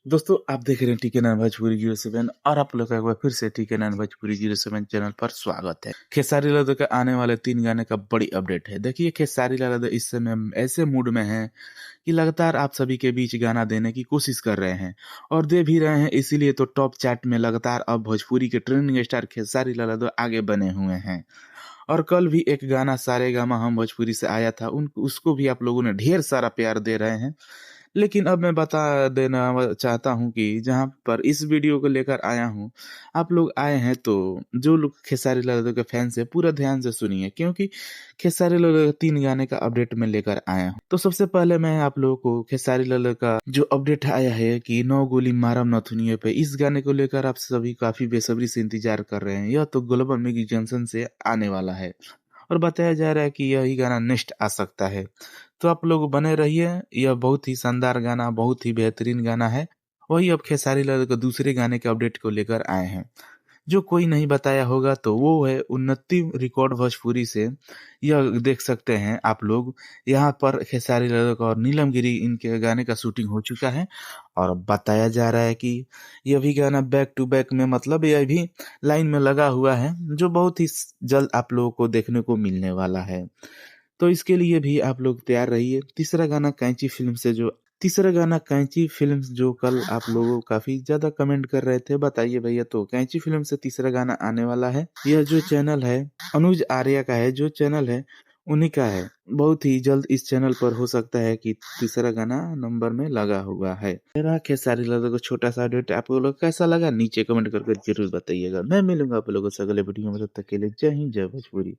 दोस्तों आप देख रहे हैं टीके नाइन भोजपुरी 07 और आप लोग का एक बार फिर से टीके नाइन भोजपुरी 07 चैनल पर स्वागत है। खेसारी लाल के आने वाले 3 गाने का बड़ी अपडेट है। देखिए खेसारी लाल इस समय ऐसे मूड में हैं कि लगातार आप सभी के बीच गाना देने की कोशिश कर रहे हैं और दे भी रहे हैं। इसीलिए तो टॉप चार्ट में लगातार अब भोजपुरी के ट्रेंडिंग स्टार खेसारी लाल आगे बने हुए हैं। और कल भी एक गाना सारेगामा हम भोजपुरी से आया था, उन उसको भी आप लोगों ने ढेर सारा प्यार दे रहे हैं। लेकिन अब मैं बता देना चाहता हूँ कि जहाँ पर इस वीडियो को लेकर आया हूँ, आप लोग आए हैं तो जो लोग खेसारी लाल यादव के फैन्स हैं पूरा ध्यान से सुनिए, क्योंकि खेसारी लाल यादव के 3 गाने का अपडेट मैं लेकर आया हूँ। तो सबसे पहले मैं आप लोगों को खेसारी लाल यादव का जो अपडेट आया है कि 9 गोली मारम नथुनिए पे, इस गाने को लेकर आप सभी काफी बेसब्री से इंतजार कर रहे हैं। यह तो ग्लोबल म्यूजिक जंक्शन से आने वाला है और बताया जा रहा है कि यही गाना नेक्स्ट आ सकता है। तो आप लोग बने रहिए, यह बहुत ही शानदार गाना, बहुत ही बेहतरीन गाना है। वही अब खेसारी लाल के दूसरे गाने के अपडेट को लेकर आए हैं। जो कोई नहीं बताया होगा तो वो है उन्नति रिकॉर्ड भोजपुरी से। यह देख सकते हैं आप लोग, यहाँ पर खेसारी लाल और नीलम गिरी इनके गाने का शूटिंग हो चुका है और बताया जा रहा है कि यह भी गाना बैक टू बैक में, मतलब यह भी लाइन में लगा हुआ है, जो बहुत ही जल्द आप लोगों को देखने को मिलने वाला है। तो इसके लिए भी आप लोग तैयार रहिए। तीसरा गाना कैंची फिल्म जो कल आप लोगों काफी ज्यादा कमेंट कर रहे थे, बताइए भैया, तो कैंची फिल्म से तीसरा गाना आने वाला है। यह जो चैनल है अनुज आर्या का है, जो चैनल है उन्हीं का है। बहुत ही जल्द इस चैनल पर हो सकता है कि तीसरा गाना नंबर में लगा हुआ है। मेरा खेसारी लाल को छोटा सा अपडेट आप लोग कैसा लगा नीचे कमेंट करके जरूर बताइएगा। मैं मिलूंगा आप लोगों से अगले वीडियो में, तब तक के लिए जय हिंद जय भोजपुरी।